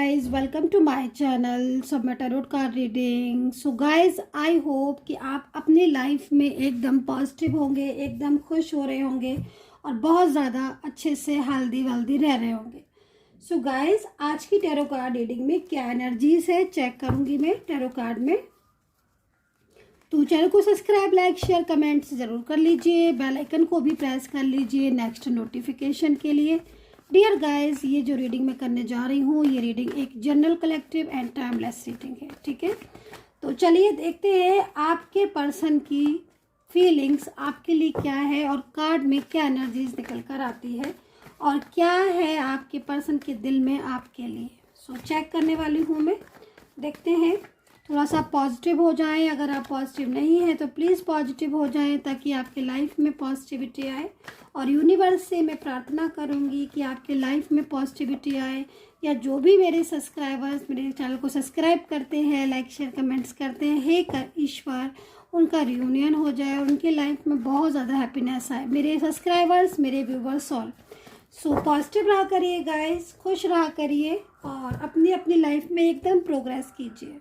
guys, welcome to my channel सबमय tarot card reading. So guys, I hope कि आप अपनी लाइफ में एकदम पॉजिटिव होंगे, एकदम खुश हो रहे होंगे और बहुत ज़्यादा अच्छे से हेल्दी वेल्दी रह रहे होंगे। सो गाइज, आज की टैरो कार्ड रीडिंग में क्या एनर्जीज है चेक करूंगी मैं टैरो कार्ड में। तो चैनल को सब्सक्राइब, लाइक, शेयर, कमेंट्स ज़रूर कर लीजिए। बेल आइकन को भी प्रेस कर लीजिए नेक्स्ट नोटिफिकेशन के लिए। डियर गाइस, ये जो रीडिंग मैं करने जा रही हूँ, ये रीडिंग एक general, collective and timeless reading है, ठीक है। तो चलिए देखते हैं आपके पर्सन की फीलिंग्स आपके लिए क्या है और कार्ड में क्या एनर्जीज निकल कर आती है और क्या है आपके पर्सन के दिल में आपके लिए। सो चेक करने वाली हूँ मैं, देखते हैं। थोड़ा सा पॉजिटिव हो जाएं। अगर आप पॉजिटिव नहीं है तो प्लीज़ पॉजिटिव हो जाएं ताकि आपके लाइफ में पॉजिटिविटी आए। और यूनिवर्स से मैं प्रार्थना करूंगी कि आपके लाइफ में पॉजिटिविटी आए, या जो भी मेरे सब्सक्राइबर्स मेरे चैनल को सब्सक्राइब करते हैं, लाइक, शेयर, कमेंट्स करते हैं, हे कर ईश्वर उनका रियूनियन हो जाए, उनके लाइफ में बहुत ज़्यादा हैप्पीनेस आए। मेरे सब्सक्राइबर्स, मेरे व्यूवर्स ऑल। सो पॉजिटिव रहा करिए गाइस, खुश रहा करिए और अपनी अपनी लाइफ में एकदम प्रोग्रेस कीजिए।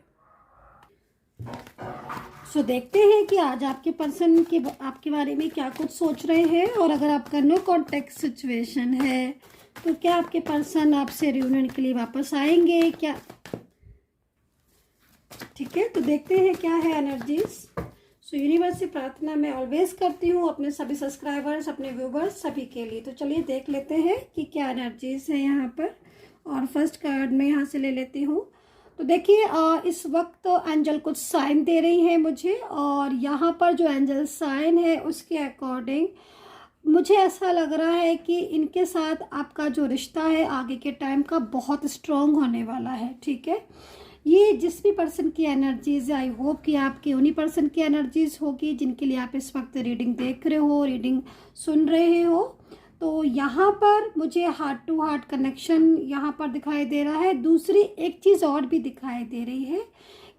सो देखते हैं कि आज आपके पर्सन के आपके बारे में क्या कुछ सोच रहे हैं, और अगर आपका नो कॉन्टेक्ट सिचुएशन है तो क्या आपके पर्सन आपसे रियूनियन के लिए वापस आएंगे क्या। ठीक है, तो देखते हैं क्या है एनर्जीज। सो यूनिवर्स से प्रार्थना मैं ऑलवेज करती हूँ अपने सभी सब्सक्राइबर्स, अपने व्यूवर्स सभी के लिए। तो चलिए देख लेते हैं कि क्या एनर्जीज है यहाँ पर। और फर्स्ट कार्ड मैं यहाँ से ले लेती हूँ। तो देखिए, इस वक्त एंजल कुछ साइन दे रही है मुझे, और यहाँ पर जो एंजल साइन है उसके अकॉर्डिंग मुझे ऐसा लग रहा है कि इनके साथ आपका जो रिश्ता है आगे के टाइम का बहुत स्ट्रॉन्ग होने वाला है, ठीक है। ये जिस भी पर्सन की एनर्जीज है, आई होप कि आपकी उन्हीं पर्सन की एनर्जीज होगी जिनके लिए आप इस वक्त रीडिंग देख रहे हो, रीडिंग सुन रहे हो। तो यहाँ पर मुझे हार्ट टू हार्ट कनेक्शन यहाँ पर दिखाई दे रहा है। दूसरी एक चीज़ और भी दिखाई दे रही है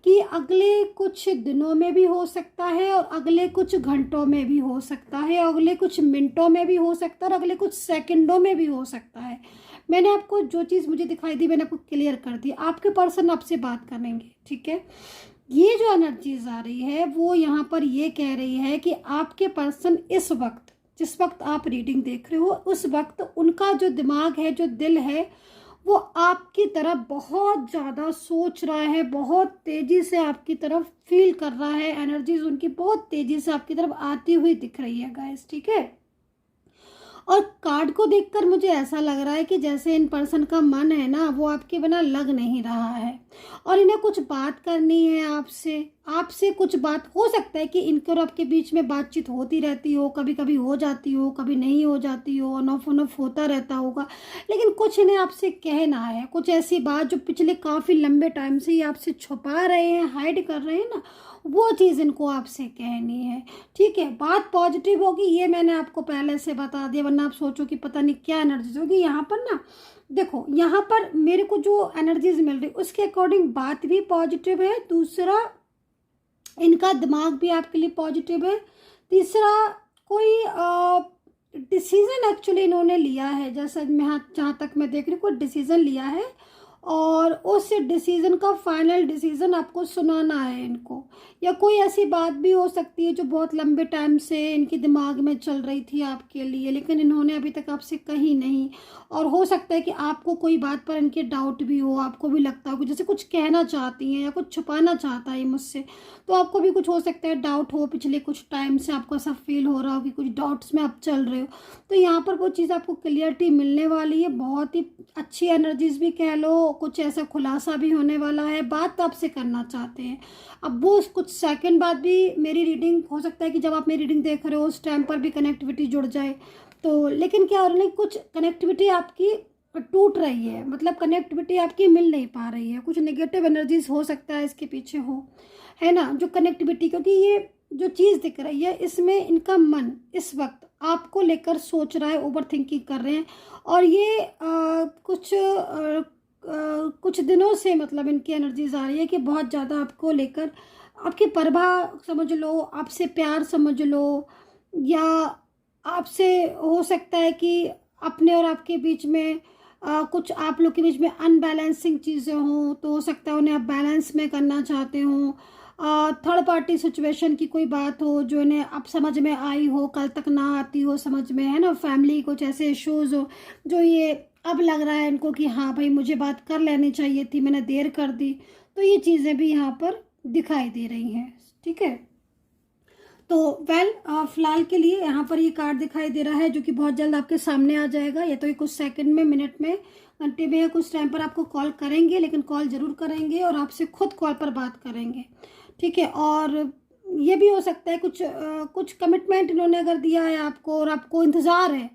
कि अगले कुछ दिनों में भी हो सकता है, और अगले कुछ घंटों में भी हो सकता है, अगले कुछ मिनटों में भी हो सकता है, और अगले कुछ सेकंडों में भी हो सकता है। मैंने आपको जो चीज़ मुझे दिखाई दी मैंने आपको क्लियर कर दी। आपके पर्सन आपसे बात करेंगे, ठीक है। ये जो एनर्जीज आ रही है वो यहाँ पर ये कह रही है कि आपके पर्सन इस वक्त, जिस वक्त आप रीडिंग देख रहे हो, उस वक्त उनका जो दिमाग है, जो दिल है, वो आपकी तरफ बहुत ज़्यादा सोच रहा है, बहुत तेज़ी से आपकी तरफ फील कर रहा है। एनर्जीज उनकी बहुत तेज़ी से आपकी तरफ आती हुई दिख रही है गाइस, ठीक है। और कार्ड को देखकर मुझे ऐसा लग रहा है कि जैसे इन पर्सन का मन है ना, वो आपके बिना लग नहीं रहा है, और इन्हें कुछ बात करनी है आपसे कुछ बात। हो सकता है कि इनके और आपके बीच में बातचीत होती रहती हो, कभी कभी हो जाती हो, कभी नहीं हो जाती हो, ऑन ऑफ होता रहता होगा, लेकिन कुछ इन्हें आपसे कहना है, कुछ ऐसी बात जो पिछले काफ़ी लंबे टाइम से ये आपसे छुपा रहे हैं, हाइड कर रहे हैं ना, वो चीज़ इनको आपसे कहनी है, ठीक है। बात पॉजिटिव होगी, ये मैंने आपको पहले से बता दिया, वरना आप सोचो कि पता नहीं क्या एनर्जीज होगी। यहाँ पर ना देखो, यहाँ पर मेरे को जो एनर्जीज मिल रही उसके अकॉर्डिंग बात भी पॉजिटिव है, दूसरा इनका दिमाग भी आपके लिए पॉजिटिव है, तीसरा कोई डिसीज़न एक्चुअली इन्होंने लिया है, जैसा मैं जहाँ तक मैं देख रही हूँ कोई डिसीज़न लिया है, और उस डिसीज़न का फाइनल डिसीज़न आपको सुनाना है इनको। या कोई ऐसी बात भी हो सकती है जो बहुत लंबे टाइम से इनके दिमाग में चल रही थी आपके लिए, लेकिन इन्होंने अभी तक आपसे कही नहीं। और हो सकता है कि आपको कोई बात पर इनके डाउट भी हो, आपको भी लगता हो कि जैसे कुछ कहना चाहती हैं या कुछ छुपाना चाहता है मुझसे, तो आपको भी कुछ हो सकता है डाउट हो, पिछले कुछ टाइम से आपको ऐसा फील हो रहा हो कि कुछ डाउट्स में आप चल रहे हो। तो यहाँ पर वो चीज़ आपको क्लियरिटी मिलने वाली है, बहुत ही अच्छी एनर्जीज भी कह लो, कुछ ऐसा खुलासा भी होने वाला है, बात आपसे करना चाहते हैं। अब वो कुछ सेकंड बाद भी मेरी रीडिंग, हो सकता है कि जब आप मेरी रीडिंग देख रहे हो उस टाइम पर भी कनेक्टिविटी जुड़ जाए, तो लेकिन क्या हो रहा है, कुछ कनेक्टिविटी आपकी टूट रही है, मतलब कनेक्टिविटी आपकी मिल नहीं पा रही है, कुछ नेगेटिव एनर्जीज हो सकता है इसके पीछे हो, है ना, जो कनेक्टिविटी। क्योंकि ये जो चीज़ दिख रही है इसमें इनका मन इस वक्त आपको लेकर सोच रहा है, ओवर थिंकिंग कर रहे हैं, और ये कुछ दिनों से मतलब इनकी एनर्जीज आ रही है कि बहुत ज़्यादा आपको लेकर, आपकी परवाह समझ लो, आपसे प्यार समझ लो, या आपसे हो सकता है कि अपने और आपके बीच में कुछ आप लोग के बीच में अनबैलेंसिंग चीज़ें हों, तो हो सकता है उन्हें आप बैलेंस में करना चाहते हो। थर्ड पार्टी सिचुएशन की कोई बात हो जो इन्हें अब समझ में आई हो, कल तक ना आती हो समझ में, है ना। फैमिली कुछ ऐसे इश्यूज हो जो ये अब लग रहा है इनको कि हाँ भाई मुझे बात कर लेनी चाहिए थी, मैंने देर कर दी, तो ये चीज़ें भी यहाँ पर दिखाई दे रही हैं। ठीक है, तो फिलहाल के लिए यहाँ पर ये कार्ड दिखाई दे रहा है जो कि बहुत जल्द आपके सामने आ जाएगा। ये तो ये कुछ सेकंड में, मिनट में, घंटे में या कुछ टाइम पर आपको कॉल करेंगे, लेकिन कॉल ज़रूर करेंगे और आपसे खुद कॉल पर बात करेंगे। ठीक है, और ये भी हो सकता है कुछ कमिटमेंट इन्होंने अगर दिया है आपको और आपको इंतज़ार है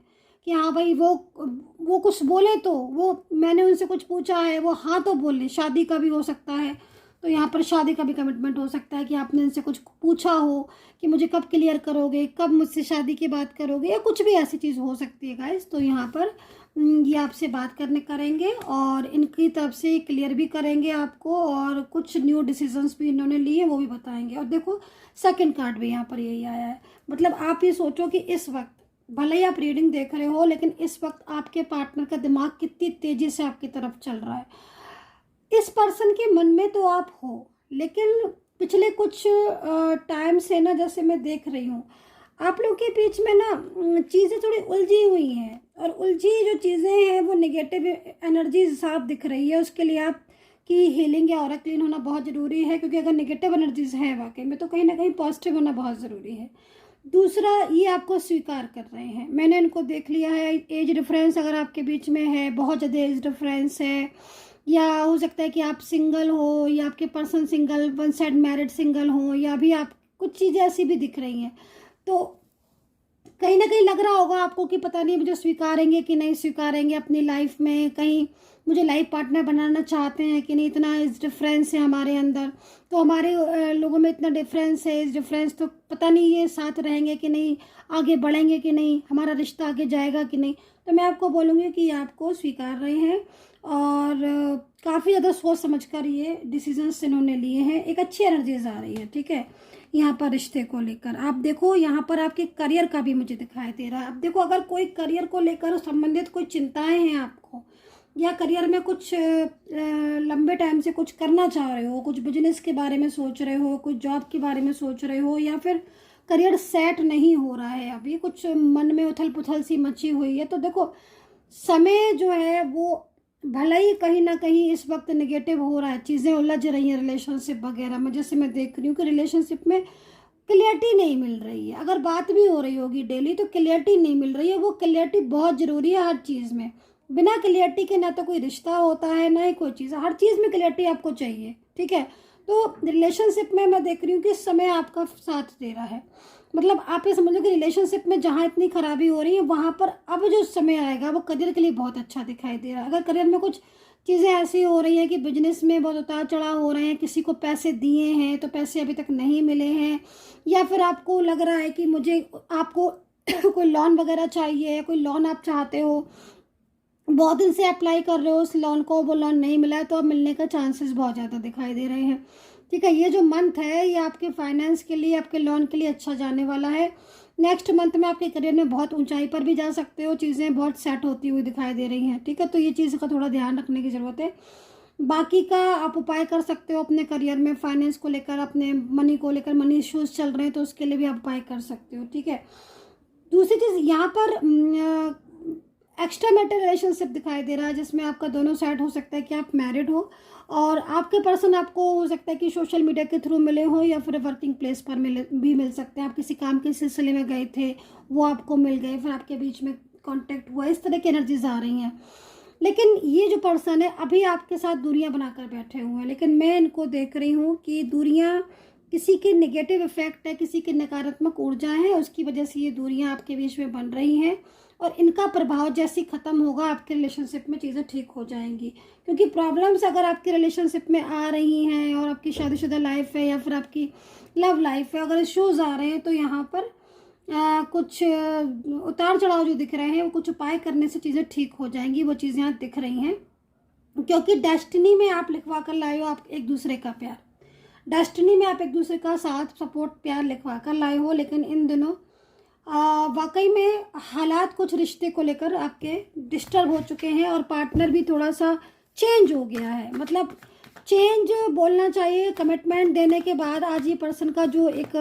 कि हाँ भाई वो कुछ बोले, तो वो मैंने उनसे कुछ पूछा है वो हाँ तो बोले। शादी का भी हो सकता है, तो यहाँ पर शादी का भी कमिटमेंट हो सकता है कि आपने इनसे कुछ पूछा हो कि मुझे कब क्लियर करोगे, कब मुझसे शादी की बात करोगे, या कुछ भी ऐसी चीज़ हो सकती है गाइस। तो यहाँ पर ये आपसे बात करेंगे और इनकी तरफ से क्लियर भी करेंगे आपको, और कुछ न्यू डिसीजंस भी इन्होंने लिए वो भी बताएंगे। और देखो सेकंड कार्ड भी यहाँ पर यही आया है। मतलब आप ये सोचो कि इस वक्त भले ही आप रीडिंग देख रहे हो, लेकिन इस वक्त आपके पार्टनर का दिमाग कितनी तेज़ी से आपकी तरफ चल रहा है। इस पर्सन के मन में तो आप हो, लेकिन पिछले कुछ टाइम से ना, जैसे मैं देख रही हूँ आप लोग के बीच में ना चीज़ें थोड़ी उलझी हुई हैं, और उलझी जो चीज़ें हैं वो नेगेटिव एनर्जी साफ दिख रही है। उसके लिए आपकी हीलिंग या ऑरा क्लीन होना बहुत ज़रूरी है, क्योंकि अगर नेगेटिव एनर्जीज है वाकई में, तो कहीं ना कहीं पॉजिटिव होना बहुत ज़रूरी है। दूसरा, ये आपको स्वीकार कर रहे हैं, मैंने इनको देख लिया है। एज डिफरेंस अगर आपके बीच में है, बहुत ज़्यादा एज डिफरेंस है, या हो सकता है कि आप सिंगल हो या आपके person single, one side married single हो, या भी आप कुछ चीज़ें ऐसी भी दिख रही हैं। तो कहीं ना कहीं लग रहा होगा आपको कि पता नहीं मुझे स्वीकारेंगे कि नहीं स्वीकारेंगे अपनी लाइफ में, कहीं मुझे लाइफ पार्टनर बनाना चाहते हैं कि नहीं, इतना इस डिफरेंस है हमारे अंदर, तो हमारे लोगों में इतना डिफरेंस है, इस डिफरेंस तो पता नहीं ये साथ रहेंगे कि नहीं, आगे बढ़ेंगे कि नहीं, हमारा रिश्ता आगे जाएगा कि नहीं। तो मैं आपको बोलूँगी कि आपको स्वीकार रहे हैं, और काफ़ी ज़्यादा सोच समझ कर ये डिसीजंस इन्होंने लिए हैं। एक अच्छी एनर्जीज आ रही है। ठीक है, यहाँ पर रिश्ते को लेकर आप देखो, यहाँ पर आपके करियर का भी मुझे दिखाई दे रहा है। अब देखो, अगर कोई करियर को लेकर संबंधित कोई चिंताएं हैं आपको, या करियर में कुछ लंबे टाइम से कुछ करना चाह रहे हो, कुछ बिजनेस के बारे में सोच रहे हो, कुछ जॉब के बारे में सोच रहे हो, या फिर करियर सेट नहीं हो रहा है, अभी कुछ मन में उथल पुथल सी मची हुई है, तो देखो समय जो है वो भले ही कहीं ना कहीं इस वक्त नेगेटिव हो रहा है, चीज़ें उलझ रही हैं रिलेशनशिप वगैरह में। जैसे मैं देख रही हूँ कि रिलेशनशिप में क्लियरिटी नहीं मिल रही है, अगर बात भी हो रही होगी डेली तो क्लियरिटी नहीं मिल रही है। वो क्लियरिटी बहुत ज़रूरी है हर चीज़ में, बिना क्लियरिटी के ना तो कोई रिश्ता होता है ना ही कोई चीज़, हर चीज़ में क्लियरिटी आपको चाहिए। ठीक है, तो रिलेशनशिप में मैं देख रही हूँ कि समय आपका साथ दे रहा है। मतलब आप ये समझ लो कि रिलेशनशिप में जहाँ इतनी खराबी हो रही है, वहाँ पर अब जो समय आएगा वो करियर के लिए बहुत अच्छा दिखाई दे रहा है। अगर करियर में कुछ चीज़ें ऐसी हो रही हैं कि बिजनेस में बहुत उतार चढ़ाव हो रहे हैं, किसी को पैसे दिए हैं तो पैसे अभी तक नहीं मिले हैं, या फिर आपको लग रहा है कि मुझे आपको कोई लोन वगैरह चाहिए, कोई लोन आप चाहते हो, बहुत दिन से अप्लाई कर रहे हो उस लोन को, वो लोन नहीं मिला है, तो अब मिलने का चांसेस बहुत ज़्यादा दिखाई दे रहे हैं। ठीक है, ये जो मंथ है ये आपके फाइनेंस के लिए, आपके लोन के लिए अच्छा जाने वाला है। नेक्स्ट मंथ में आपके करियर में बहुत ऊंचाई पर भी जा सकते हो, चीज़ें बहुत सेट होती हुई दिखाई दे रही हैं। ठीक है, तो ये चीज़ का थोड़ा ध्यान रखने की ज़रूरत है। बाकी का आप उपाय कर सकते हो अपने करियर में, फाइनेंस को लेकर, अपने मनी को लेकर, मनी इश्यूज चल रहे हैं तो उसके लिए भी आप उपाय कर सकते हो। ठीक है, दूसरी चीज़ यहाँ पर एक्स्ट्रा मैरिटल रिलेशनशिप दिखाई दे रहा है, जिसमें आपका दोनों साइड हो सकता है कि आप मैरिड हो और आपके पर्सन आपको हो सकता है कि सोशल मीडिया के थ्रू मिले हो, या फिर वर्किंग प्लेस पर मिल सकते हैं। आप किसी काम के सिलसिले में गए थे, वो आपको मिल गए, फिर आपके बीच में कांटेक्ट हुआ, इस तरह की एनर्जीज आ रही हैं। लेकिन ये जो पर्सन है अभी आपके साथ दूरियां बनाकर बैठे हुए हैं, लेकिन मैं इनको देख रही हूँ कि दूरियां किसी के नेगेटिव इफेक्ट है, किसी की नकारात्मक ऊर्जा है, उसकी वजह से ये दूरियां आपके बीच में बन रही हैं, और इनका प्रभाव जैसे ख़त्म होगा आपके रिलेशनशिप में चीज़ें ठीक हो जाएंगी। क्योंकि प्रॉब्लम्स अगर आपके रिलेशनशिप में आ रही हैं, और आपकी शादीशुदा लाइफ है या फिर आपकी लव लाइफ है, अगर इश्यूज आ रहे हैं, तो यहाँ पर कुछ उतार चढ़ाव जो दिख रहे हैं, वो कुछ उपाय करने से चीज़ें ठीक हो जाएंगी। वो चीज़ें यहाँ दिख रही हैं, क्योंकि डेस्टिनी में आप लिखवा कर लाए हो आप एक दूसरे का प्यार, डेस्टिनी में आप एक दूसरे का साथ, सपोर्ट, प्यार लिखवा कर लाए हो। लेकिन इन दिनों वाकई में हालात कुछ रिश्ते को लेकर आपके डिस्टर्ब हो चुके हैं और पार्टनर भी थोड़ा सा चेंज हो गया है। मतलब चेंज बोलना चाहिए। कमिटमेंट देने के बाद आज ये पर्सन का जो एक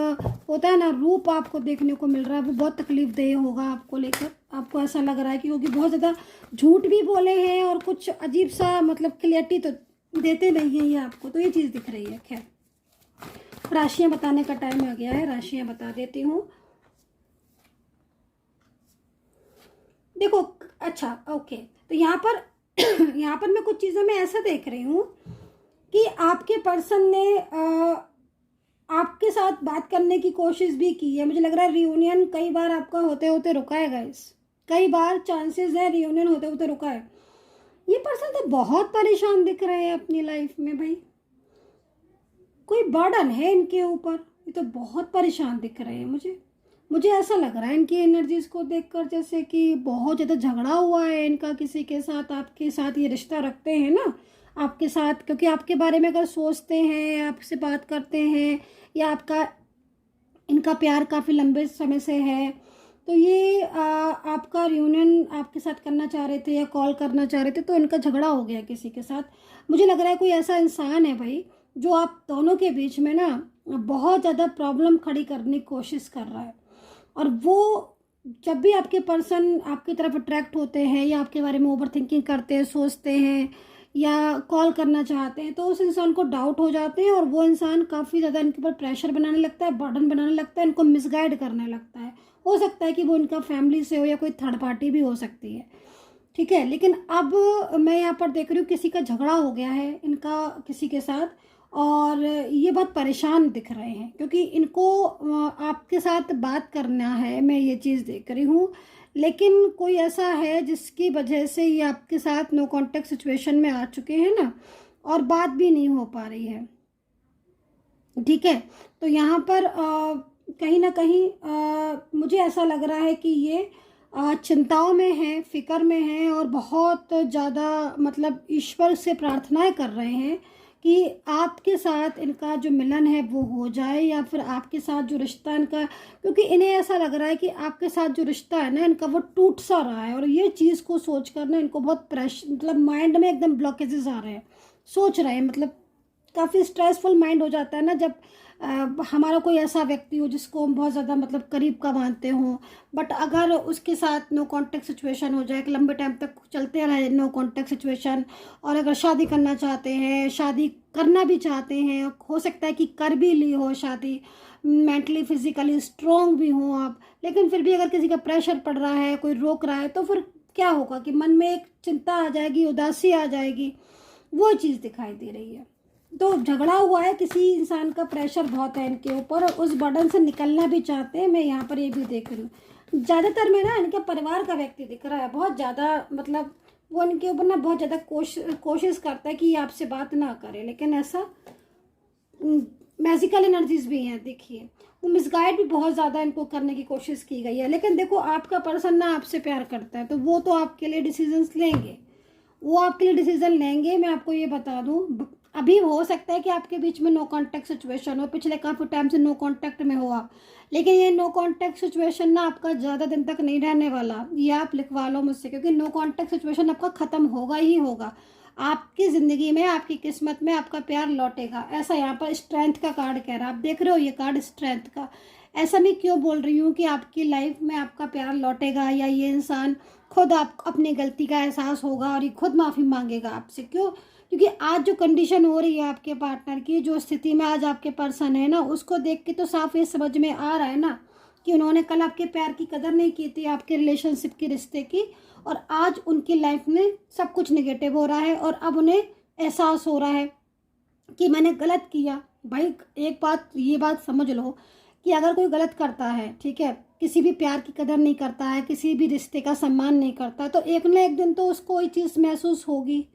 होता है ना रूप आपको देखने को मिल रहा है, वो बहुत तकलीफदेह होगा आपको लेकर। आपको ऐसा लग रहा है कि क्योंकि बहुत ज़्यादा झूठ भी बोले हैं और कुछ अजीब सा मतलब क्लियरिटी तो देते नहीं है ये आपको, तो ये चीज़ दिख रही है। खैर, राशियाँ बताने का टाइम आ गया है, राशियाँ बता देती हूँ। देखो, अच्छा ओके, तो यहाँ पर यहाँ पर मैं कुछ चीज़ें मैं ऐसा देख रही हूँ कि आपके पर्सन ने आपके साथ बात करने की कोशिश भी की है। मुझे लग रहा है रियूनियन कई बार आपका होते होते रुका है गाइस, कई बार चांसेस है रियूनियन होते होते रुका है। ये पर्सन तो बहुत परेशान दिख रहे हैं अपनी लाइफ में भाई, कोई बर्डन है इनके ऊपर, ये तो बहुत परेशान दिख रहे हैं। मुझे ऐसा लग रहा है इनकी एनर्जीज को देखकर जैसे कि बहुत ज़्यादा झगड़ा हुआ है इनका किसी के साथ। आपके साथ ये रिश्ता रखते हैं ना, आपके साथ, क्योंकि आपके बारे में अगर सोचते हैं, आपसे बात करते हैं, या आपका इनका प्यार काफ़ी लंबे समय से है, तो ये आपका रियूनियन आपके साथ करना चाह रहे थे या कॉल करना चाह रहे थे, तो इनका झगड़ा हो गया किसी के साथ। मुझे लग रहा है कोई ऐसा इंसान है भाई जो आप दोनों के बीच में ना बहुत ज़्यादा प्रॉब्लम खड़ी करने की कोशिश कर रहा है। और वो जब भी आपके पर्सन आपकी तरफ अट्रैक्ट होते हैं या आपके बारे में ओवर थिंकिंग करते हैं, सोचते हैं या कॉल करना चाहते हैं, तो उस इंसान को डाउट हो जाते हैं और वो इंसान काफ़ी ज़्यादा इनके ऊपर प्रेशर बनाने लगता है, बर्डन बनाने लगता है, इनको मिसगाइड करने लगता है। हो सकता है कि वो इनका फैमिली से हो या कोई थर्ड पार्टी भी हो सकती है, ठीक है। लेकिन अब मैं यहाँ पर देख रही हूँ किसी का झगड़ा हो गया है इनका किसी के साथ, और ये बहुत परेशान दिख रहे हैं क्योंकि इनको आपके साथ बात करना है, मैं ये चीज़ देख रही हूँ। लेकिन कोई ऐसा है जिसकी वजह से ये आपके साथ नो कांटेक्ट सिचुएशन में आ चुके हैं ना, और बात भी नहीं हो पा रही है, ठीक है। तो यहाँ पर कहीं ना कहीं मुझे ऐसा लग रहा है कि ये चिंताओं में है, फिक्र में है, और बहुत ज़्यादा मतलब ईश्वर से प्रार्थनाएं कर रहे हैं कि आपके साथ इनका जो मिलन है वो हो जाए, या फिर आपके साथ जो रिश्ता इनका, क्योंकि इन्हें ऐसा लग रहा है कि आपके साथ जो रिश्ता है ना इनका वो टूट सा रहा है। और ये चीज़ को सोच कर ना इनको बहुत प्रेशर, मतलब माइंड में एकदम ब्लॉकेजेस आ रहे हैं, सोच रहे हैं, मतलब काफ़ी स्ट्रेसफुल माइंड हो जाता है ना जब हमारा कोई ऐसा व्यक्ति हो जिसको हम बहुत ज़्यादा मतलब करीब का मानते हों, बट अगर उसके साथ नो कांटेक्ट सिचुएशन हो जाए, कि लंबे टाइम तक चलते रहे नो कांटेक्ट सिचुएशन, और अगर शादी करना चाहते हैं, शादी करना भी चाहते हैं, हो सकता है कि कर भी ली हो शादी, मेंटली फिजिकली स्ट्रॉन्ग भी हो आप, लेकिन फिर भी अगर किसी का प्रेशर पड़ रहा है, कोई रोक रहा है, तो फिर क्या होगा कि मन में एक चिंता आ जाएगी, उदासी आ जाएगी, वो चीज़ दिखाई दे रही है। तो झगड़ा हुआ है, किसी इंसान का प्रेशर बहुत है इनके ऊपर और उस बर्डन से निकलना भी चाहते हैं। मैं यहाँ पर ये भी देख रही हूँ ज़्यादातर में ना इनके परिवार का व्यक्ति दिख रहा है बहुत ज़्यादा, मतलब वो इनके ऊपर ना बहुत ज़्यादा कोशिश करता है कि ये आपसे बात ना करे, लेकिन ऐसा मैजिकल एनर्जीज भी हैं, देखिए वो मिसगाइड भी बहुत ज़्यादा इनको करने की कोशिश की गई है। लेकिन देखो आपका पर्सन ना आपसे प्यार करता है, तो वो तो आपके लिए डिसीजंस लेंगे, वो आपके लिए डिसीजन लेंगे। मैं आपको ये बता दूं, अभी हो सकता है कि आपके बीच में नो कांटेक्ट सिचुएशन हो, पिछले काफ़ी टाइम से नो कांटेक्ट में हो आप, लेकिन ये नो कांटेक्ट सिचुएशन ना आपका ज़्यादा दिन तक नहीं रहने वाला, ये आप लिखवा लो मुझसे, क्योंकि नो कांटेक्ट सिचुएशन आपका ख़त्म होगा ही होगा। आपकी ज़िंदगी में, आपकी किस्मत में आपका प्यार लौटेगा, ऐसा यहाँ पर स्ट्रेंथ का कार्ड कह रहा है। आप देख रहे हो ये कार्ड स्ट्रेंथ का। ऐसा मैं क्यों बोल रही हूँ कि आपकी लाइफ में आपका प्यार लौटेगा, या ये इंसान खुद आप अपनी गलती का एहसास होगा और ये खुद माफ़ी मांगेगा आपसे। क्यों? क्योंकि आज जो कंडीशन हो रही है आपके पार्टनर की, जो स्थिति में आज आपके पर्सन है ना, उसको देख के तो साफ ये समझ में आ रहा है ना कि उन्होंने कल आपके प्यार की कदर नहीं की थी, आपके रिलेशनशिप की, रिश्ते की, और आज उनकी लाइफ में सब कुछ नेगेटिव हो रहा है और अब उन्हें एहसास हो रहा है कि मैंने गलत किया। भाई एक बात, ये बात समझ लो कि अगर कोई गलत करता है, ठीक है, किसी भी प्यार की कदर नहीं करता है, किसी भी रिश्ते का सम्मान नहीं करता, तो एक ना एक दिन तो उसको ये चीज़ महसूस होगी,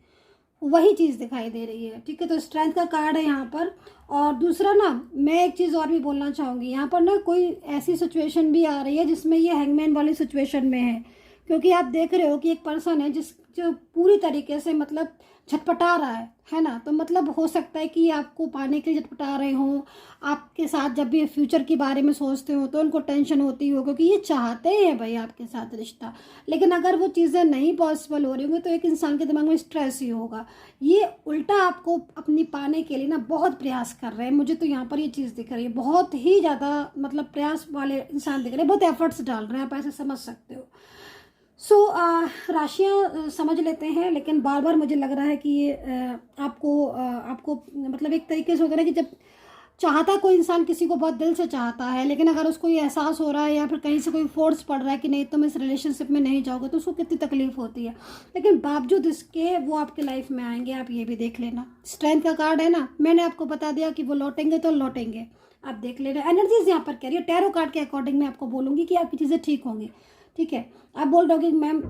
वही चीज़ दिखाई दे रही है, ठीक है। तो स्ट्रेंथ का कार्ड है यहाँ पर। और दूसरा ना, मैं एक चीज़ और भी बोलना चाहूँगी, यहाँ पर ना कोई ऐसी सिचुएशन भी आ रही है जिसमें ये हैंगमैन वाली सिचुएशन में है, क्योंकि आप देख रहे हो कि एक पर्सन है जो पूरी तरीके से मतलब झटपटा रहा है ना। तो मतलब हो सकता है कि आपको पाने के लिए झटपटा रहे हों। आपके साथ जब भी फ्यूचर के बारे में सोचते हो तो उनको टेंशन होती हो, क्योंकि ये चाहते हैं भाई आपके साथ रिश्ता, लेकिन अगर वो चीज़ें नहीं पॉसिबल हो रही होंगी तो एक इंसान के दिमाग में स्ट्रेस ही होगा। ये उल्टा आपको अपनी पाने के लिए ना बहुत प्रयास कर रहे हैं। मुझे तो यहाँ पर ये चीज़ दिख रही है, बहुत ही ज़्यादा मतलब प्रयास वाले इंसान दिख रहे हैं, बहुत एफर्ट्स डाल रहे हैं, आप ऐसे समझ सकते हो। राशियाँ समझ लेते हैं, लेकिन बार बार मुझे लग रहा है कि ये आपको मतलब एक तरीके से होता है कि जब चाहता कोई इंसान किसी को बहुत दिल से चाहता है, लेकिन अगर उसको ये एहसास हो रहा है या फिर कहीं से कोई फोर्स पड़ रहा है कि नहीं तुम इस रिलेशनशिप में नहीं जाओगे, तो उसको कितनी तकलीफ होती है। लेकिन बावजूद इसके वो आपके लाइफ में आएंगे, आप ये भी देख लेना। स्ट्रेंथ का कार्ड है ना, मैंने आपको बता दिया कि वो लौटेंगे तो लौटेंगे, आप देख लेना। एनर्जीज यहाँ पर कह रही है, टैरो कार्ड के अकॉर्डिंग मैं आपको बोलूँगी कि आपकी चीज़ें ठीक होंगी, ठीक है। आप बोल रहे हो कि मैम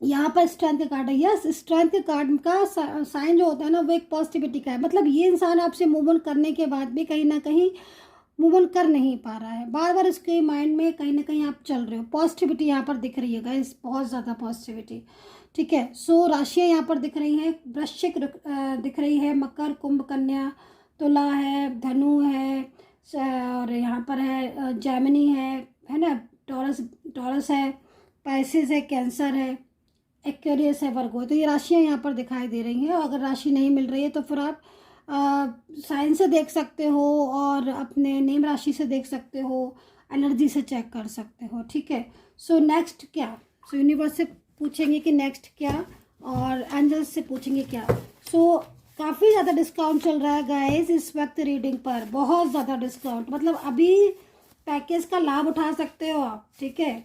यहाँ पर स्ट्रेंथ का कार्ड है, यस स्ट्रेंथ के कार्ड का साइन जो होता है ना वो एक पॉजिटिविटी का है। मतलब ये इंसान आपसे मूव ऑन करने के बाद भी कहीं ना कहीं मूव ऑन कर नहीं पा रहा है, बार बार इसके माइंड में कहीं ना कहीं आप चल रहे हो। पॉजिटिविटी यहाँ पर दिख रही है गाइस, बहुत ज़्यादा पॉजिटिविटी, ठीक है। सो राशियाँ यहाँ पर दिख रही हैं, वृश्चिक दिख रही है, मकर, कुंभ, कन्या, तुला है, धनु है, और यहाँ पर है जैमिनी है ना, टॉरस है, पाइसेस है, कैंसर है, एक्वेरियस है, वर्गो। तो ये राशियाँ यहाँ पर दिखाई दे रही हैं। और अगर राशि नहीं मिल रही है तो फिर आप साइन से देख सकते हो और अपने नेम राशि से देख सकते हो, एनर्जी से चेक कर सकते हो, ठीक है। सो नेक्स्ट क्या, सो यूनिवर्स से पूछेंगे कि नेक्स्ट क्या, और एंजल्स से पूछेंगे क्या। सो काफ़ी ज़्यादा डिस्काउंट चल रहा है गाइस इस वक्त रीडिंग पर, बहुत ज़्यादा डिस्काउंट, मतलब अभी पैकेज का लाभ उठा सकते हो आप, ठीक है।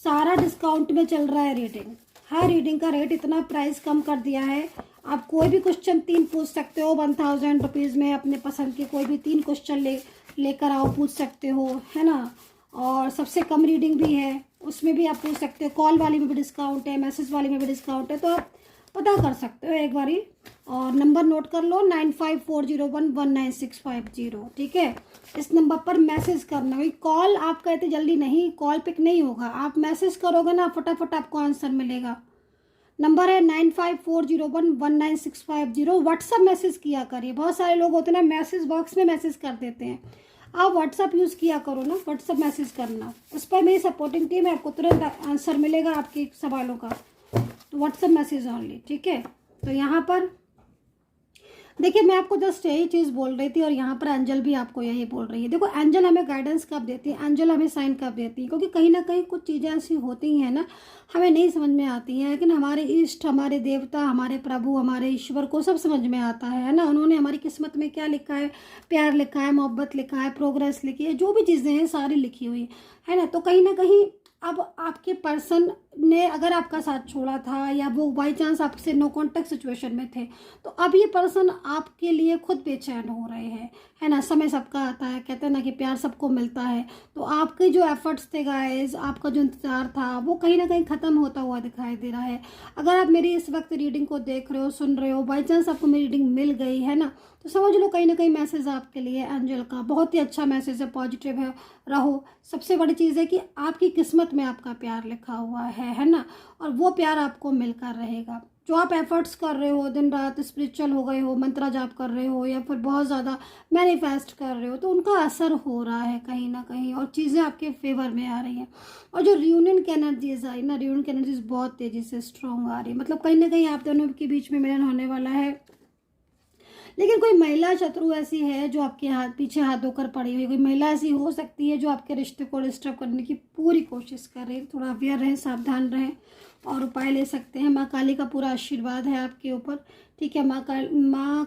सारा डिस्काउंट में चल रहा है रीडिंग, हर रीडिंग का रेट इतना प्राइस कम कर दिया है। आप कोई भी क्वेश्चन 3 पूछ सकते हो 1000 रुपीज़ में, अपने पसंद के कोई भी 3 क्वेश्चन लेकर आओ, पूछ सकते हो, है ना। और सबसे कम रीडिंग भी है, उसमें भी आप पूछ सकते हो। कॉल वाली में भी डिस्काउंट है, मैसेज वाली में भी डिस्काउंट है, तो आप पता कर सकते हो एक बारी। और नंबर नोट कर लो 9540119650, ठीक है। इस नंबर पर मैसेज करना, भाई कॉल आप कहते जल्दी नहीं, कॉल पिक नहीं होगा, आप मैसेज करोगे ना फटाफट आपको आंसर मिलेगा। नंबर है 9540119650। व्हाट्सअप मैसेज किया करिए, बहुत सारे लोग होते हैं ना मैसेज बॉक्स में मैसेज कर देते हैं, आप व्हाट्सअप यूज़ किया करो ना, व्हाट्सअप मैसेज करना, उस पर मेरी सपोर्टिंग टीम है, आपको तुरंत आंसर मिलेगा आपके सवालों का। तो व्हाट्सएप मैसेज ऑनली, ठीक है। तो यहाँ पर देखिए मैं आपको जस्ट यही चीज़ बोल रही थी, और यहाँ पर एंजल भी आपको यही बोल रही है। देखो एंजल हमें गाइडेंस कब देती है, एंजल हमें साइन कब देती है, क्योंकि कहीं ना कहीं कुछ चीज़ें ऐसी होती हैं ना हमें नहीं समझ में आती हैं, लेकिन हमारे इष्ट, हमारे देवता, हमारे प्रभु, हमारे ईश्वर को सब समझ में आता है ना। उन्होंने हमारी किस्मत में क्या लिखा है, प्यार लिखा है, मोहब्बत लिखा है, प्रोग्रेस लिखी है, जो भी चीज़ें हैं सारी लिखी हुई है ना। तो कहीं ना कहीं अब आपके पर्सन ने अगर आपका साथ छोड़ा था, या वो बाई चांस आपसे नो कॉन्टेक्ट सिचुएशन में थे, तो अब ये पर्सन आपके लिए खुद बेचैन हो रहे हैं, है ना। समय सबका आता है, कहते हैं ना कि प्यार सबको मिलता है। तो आपके जो एफर्ट्स थे गाइस, आपका जो इंतजार था, वो कहीं ना कहीं ख़त्म होता हुआ दिखाई दे रहा है। अगर आप मेरी इस वक्त रीडिंग को देख रहे हो, सुन रहे हो, बाई चांस आपको मेरी रीडिंग मिल गई है ना, तो समझ लो कहीं ना कहीं मैसेज आपके लिए एंजल का बहुत ही अच्छा मैसेज है, पॉजिटिव है, रहो। सबसे बड़ी चीज़ है कि आपकी किस्मत में आपका प्यार लिखा हुआ है ना, और वो प्यार आपको मिलकर रहेगा। जो आप एफर्ट्स कर रहे हो, दिन रात स्पिरिचुअल हो गए हो, मंत्रा जाप कर रहे हो, या फिर बहुत ज़्यादा मैनिफेस्ट कर रहे हो, तो उनका असर हो रहा है कहीं ना कहीं, और चीज़ें आपके फेवर में आ रही हैं। और जो रियूनियन की एनर्जीज आई ना, रियूनियन की एनर्जीज बहुत तेज़ी से स्ट्रॉन्ग आ रही है, मतलब कहीं ना कहीं आप दोनों के बीच में मिलन होने वाला है। लेकिन कोई महिला शत्रु ऐसी है जो आपके पीछे हाथ धोकर पड़ी हुई, कोई महिला ऐसी हो सकती है जो आपके रिश्ते को डिस्टर्ब करने की पूरी कोशिश कर रही है। थोड़ा अवेयर रहें, सावधान रहें, और उपाय ले सकते हैं। माँ काली का पूरा आशीर्वाद है आपके ऊपर, ठीक है। माँ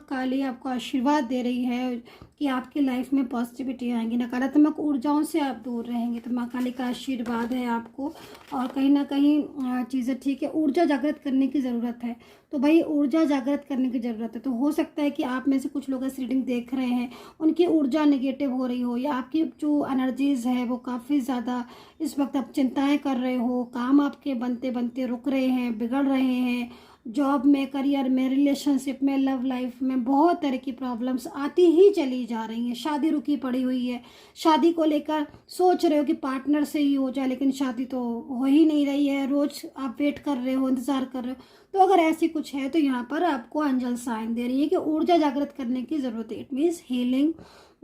काली आपको आशीर्वाद दे रही है कि आपकी लाइफ में पॉजिटिविटी आएंगी, नकारात्मक ऊर्जाओं से आप दूर रहेंगे। तो माँ काली का आशीर्वाद है आपको, और कहीं ना कहीं चीज़ें ठीक है। ऊर्जा जागृत करने की ज़रूरत है, तो भाई ऊर्जा जागृत करने की ज़रूरत है। तो हो सकता है कि आप में से कुछ लोग इस रीडिंग देख रहे हैं, उनकी ऊर्जा नेगेटिव हो रही हो, या आपकी जो एनर्जीज़ है वो काफ़ी ज़्यादा इस वक्त आप चिंताएं कर रहे हो, काम आपके बनते बनते रुक रहे हैं, बिगड़ रहे हैं, जॉब में, करियर में, रिलेशनशिप में, लव लाइफ में बहुत तरह की प्रॉब्लम्स आती ही चली जा रही हैं। शादी रुकी पड़ी हुई है, शादी को लेकर सोच रहे हो कि पार्टनर से ही हो जाए, लेकिन शादी तो हो ही नहीं रही है। रोज़ आप वेट कर रहे हो, इंतज़ार कर रहे हो। तो अगर ऐसी कुछ है तो यहाँ पर आपको एंजल साइन दे रही है कि ऊर्जा जागृत करने की ज़रूरत है। इट मीन्स हीलिंग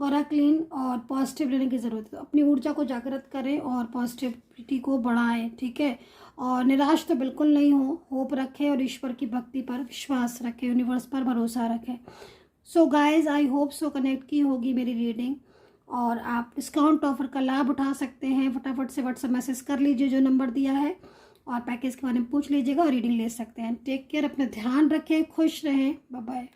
और क्लीन और पॉजिटिव रहने की ज़रूरत है। तो अपनी ऊर्जा को जागृत करें और पॉजिटिविटी को बढ़ाएं, ठीक है। और निराश तो बिल्कुल नहीं हो, होप रखें और ईश्वर की भक्ति पर विश्वास रखें, यूनिवर्स पर भरोसा रखें। सो guys, I hope so connect की होगी मेरी रीडिंग, और आप डिस्काउंट ऑफर का लाभ उठा सकते हैं। फटाफट से व्हाट्सएप मैसेज कर लीजिए जो नंबर दिया है, और पैकेज के बारे में पूछ लीजिएगा और रीडिंग ले सकते हैं। टेक केयर, अपना ध्यान रखें, खुश रहें, बाय बाय।